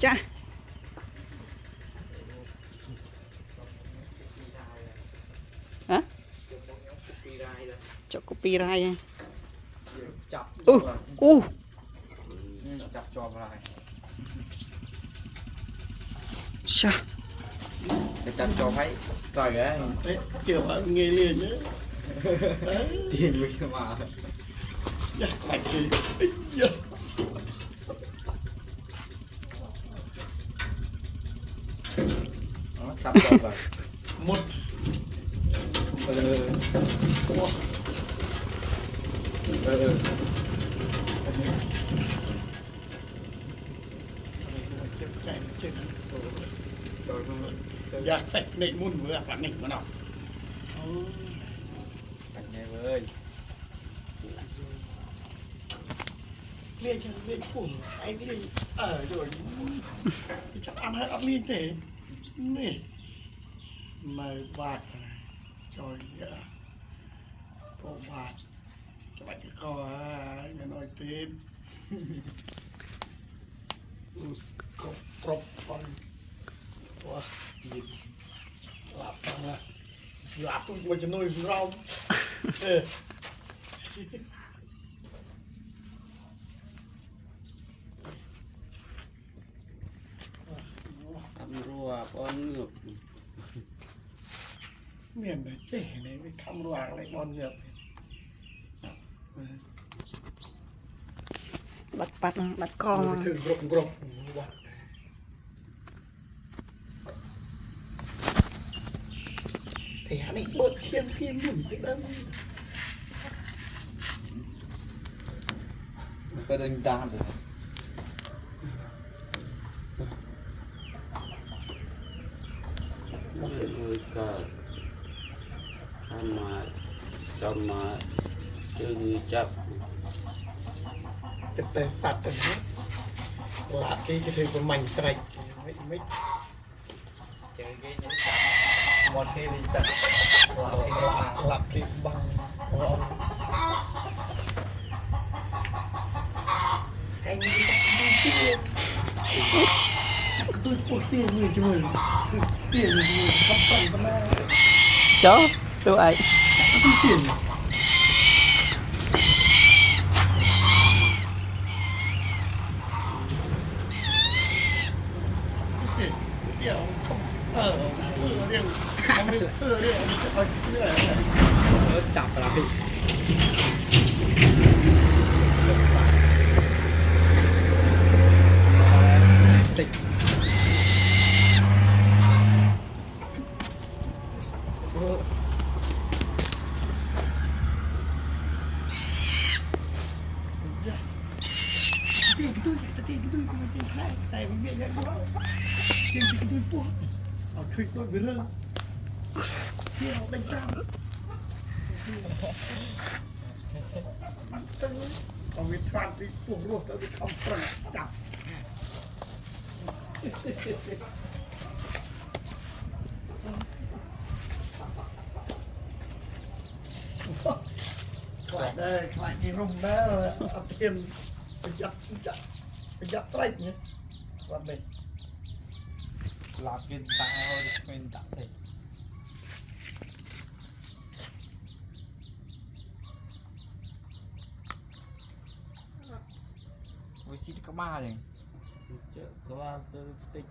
จ้ะฮะจกปีไรจับอู้จับจอมอะไรชะจะจับจอมให้ต่อยไงเกี่ยวกับเงี้ยเรียนเนี่ยตีนวิ่งมาอยากไปเยอะจับจอมแบบหมดเอออยากใส่ในมุ่นเมื่อฝันนี่มันเอาเป็นไงเว้ยเรียนเรียนปุ่นไอ้เรียนโดยจะอ่านให้อัดเรียนเถอะนี่ไม่บาดจอยโปบาดจะไปก็อย่าน้อยเต็มกรบฟันว้ายิบหลับตั้งนะหลับตุ้งมันจะนุ่ยเราทำรัวป้อนเงือกเมียนเลยเจ๊เลยไปทำรัวอะไรบอลเยอะบัดปัดบัดคอถึงกรบวัดแต่อันนี้เปิดเทียนหมุนไปนั่นมันก็เดินด้านเลยngười cả tham mà trong mà chơi người chấp แต่สัตว์กันนะหลับที่จะถือเป็นมันไตรไม่เจอเงี้ยนี่จับหมดที่นี่จับหลับที่บังไอ้นี่ตัวปวดเตี้ยมือจุ่มเตี้ยมือขับปั่นกันมาจ้าตัวไอ้เตี้ยเดี๋ยวเรื่องมันไม่เรื่องนี้จะไปเรื่องจับอะไรติดแต่มันเบี้ยยังว่าเบี้ยจะด้วยพวกเอาช่วยด้วยไปเรื่องเที่ยวไปจ้างเอาวิทานที่พวกรวบแล้วไปทำประจับขายได้ขายที่ร่มแม่เอาเทียนไปยัดไตรเนี่ยว่าเป็นหลับกินตาเป็นตับเลยวิสิตก็มาเลยก็ว่าตัวติด